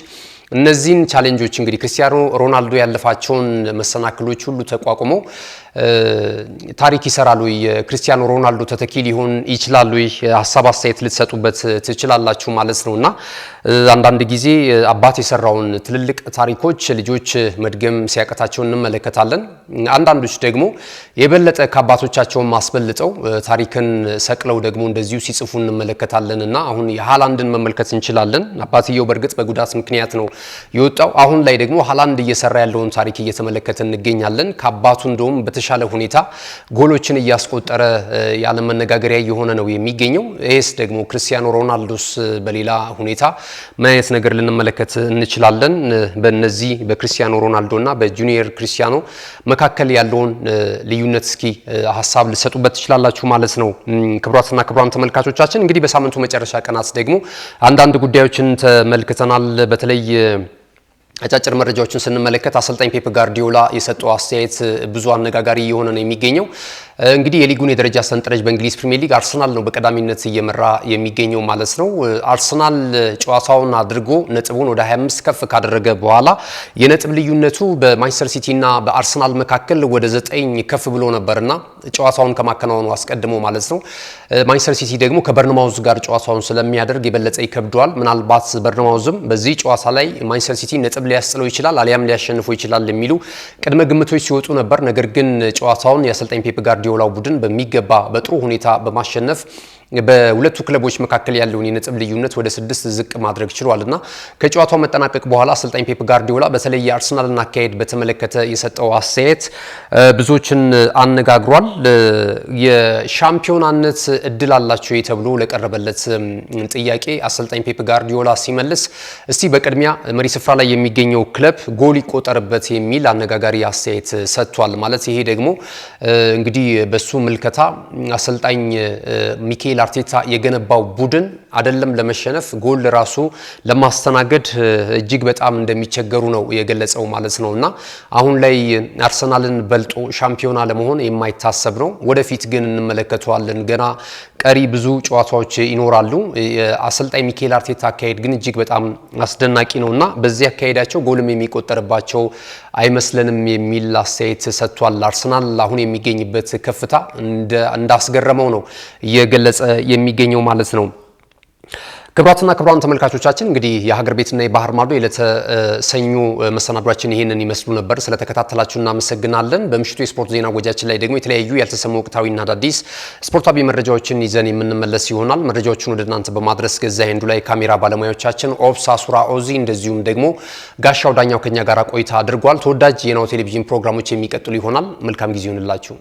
እነዚህን ቻሌንጆች እንግዲህ ክርስቲያኖ ሮናልዶ ያለፋቸውን መሰናክሎች ሁሉ ተቋቁሞ ታሪክ ይሰራሉ። የክርስቲያኖ ሮናልዶ ተተኪ ሊሆን ይችላሉ። ሐሳብ አስተያየት ልትሰጡበት ትችላላችሁ ማለት ነውና አንዳንድ ጊዜ አባት የሰራውን ትልልቅ ታሪኮች ልጆች መድገም ሲያቀታቸው እንመለከታለን። አንዳንዶች ደግሞ የበለጠ ከአባቶቻቸው ማስበልጠው ታሪክን ሰቅለው ደግሞ እንደዚሁ ሲጽፉ እንመለከታለንና አሁን የሃላንድን መመልከት እንችላለን። አባትየው በእርግጥ በጉዳት ምክንያት ነው የወጣው። አሁን ላይ ደግሞ ሃላንድ እየሰራ ያለውን ታሪክ እየተመለከትን እንገኛለን። ከአባቱ እንደውም በተሻለ ሁኔታ ጎሎችን እያስቆጠረ ያለ መነጋገሪያ የሆነ ነው የሚገኘው። ይሄስ ደግሞ ክርስቲያኖ ሮናልዶስ በሌላ ሁኔታ ምን አይነት ነገር ልንመለከት እንችላለን? በእነዚህ በክርስቲያኖ ሮናልዶና በጁኒየር ክርስቲያኖ መካከል ያለውን ልዩነት እስኪ ሐሳብ ልትሰጡበት ትችላላችሁ ማለት ነው። ክቡራትና ክቡራን ተመልካቾቻችን እንግዲህ በሳምንቱ መጨረሻ ቀናት ደግሞ አንዳንድ ጉዳዮችን ተመልክተናል። በተለይ አጫጭር መረጃዎችን ስንመለከት አሰልጣኝ ፔፕ ጋርዲዮላ የሰጠው አስተያየት ብዙ አነጋጋሪ የሆነ ነው የሚገኘው። እንግዲህ የሊጉን የደረጃ ሰንጠረዥ በእንግሊዝ ፕሪሚየር ሊግ አርሰናል ነው በቀዳሚነት እየመራ የሚገኘው ማለት ነው። አርሰናል ጨዋታውን አድርጎ ነጥቡን ወደ 25 ከፍ ካደረገ በኋላ የነጥብ ልዩነቱ በማንቸስተር ሲቲና በአርሰናል መካከል ወደ 9 ከፍ ብሎ ነበርና ጨዋታውን ከማከናወኑ አስቀድሞ ማለት ነው። ማንቸስተር ሲቲ ደግሞ ከበርንማውዝ ጋር ጨዋታውን ስለሚያደርግ የበለጠ ይከብደዋል። ምናልባት በርንማውዝም በዚህ ጨዋታ ላይ ማንቸስተር ሲቲ ነጥብ ሊያስጥለው ይችላል አሊያም ሊያሸንፈው ይችላል የሚሉ ቅድመ ግምቶች ሲወጡ ነበር። ነገር ግን ጨዋታውን የአሰልጣኝ ፔፕ ጋርዲዮላው ቡድን በሚገባ በጥሩ ሁኔታ በማሸነፍ በሁለቱ ክለቦች መካከል ያለውን የነጥብ ልዩነት ወደ 6 ዝቅ ማድረግ ችሏልና ከጨዋታው መጠናቀቅ በኋላ አሰልጣኝ ፔፕ ጋርዲዮላ በተለይ የአርሰናልን አካሄድ በተመለከተ የሰጠው አስተያየት ብዙዎችን አነጋግሯል። የሻምፒዮናነት እድል አላቸው ተብሎ ለቀረበለት ጥያቄ አሰልጣኝ ፔፕ ጋርዲዮላ ሲመልስ እስቲ በቅድሚያ መሪ ስፍራ ላይ የሚገኘው ክለብ ጎል ይቆጠርበት የሚል አነጋጋሪ አስተያየት ሰጥቷል። ማለት ይሄ ደግሞ እንግዲህ በሱ ምልከታ አሰልጣኝ ሚኬል አርቴታ የገነባው ቡድን አይደለም ለመሸነፍ ጎል ራሱ ለማስተናገድ እጅግ በጣም እንደሚቸገሩ ነው የገለጸው ማለት ነውና አሁን ላይ አርሰናልን በልጦ ሻምፒዮና ለመሆን የማይታሰብ ነው። ወደፊት ግን እንመለከተዋለን። ገና ቀሪ ብዙ ጨዋታዎች ይኖራሉ። አሰልጣኝ ሚኬል አርቴታ አካሄድ ግን እጅግ በጣም አስደናቂ ነውና በዚህ አካሄዳቸው ጎልም የሚቆጠርባቸው አይመስለንም የሚል አስተያየት ሰጥቷል። አርሰናል አሁን የሚገኝበት ከፍታ እንዳስገረመው ነው እየገለጸ የሚገኘው ማለት ነው። ክቡራትና ክቡራን ተመልካቾቻችን እንግዲህ የሀገር ቤትና የባህር ማዶ የዕለተ ሰኞ መሰናዷችን ይሄንን ይመስሉ ነበር። ስለተከታተላችሁ እናመሰግናለን። በምሽቱ የስፖርት ዜና ወጃችን ላይ ደግሞ የተለያዩ ያልተሰሙ ወቅታዊና አዳዲስ ስፖርታዊ መረጃዎችን ይዘን የምንመለስ ይሆናል። መረጃዎቹን ወደ እናንተ በማድረስ ገዛ ሄንዱ ላይ ካሜራ ባለሙያዎቻችን ኦብሳ ሱራ ኦዚ እንደዚሁም ደግሞ ጋሻው ዳኛው ከኛ ጋር ቆይታ አድርጓል። ተወዳጅ የናሁ ቴሌቪዥን ፕሮግራሞች የሚቀጥሉ ይሆናል። መልካም ጊዜ ይሁንላችሁ።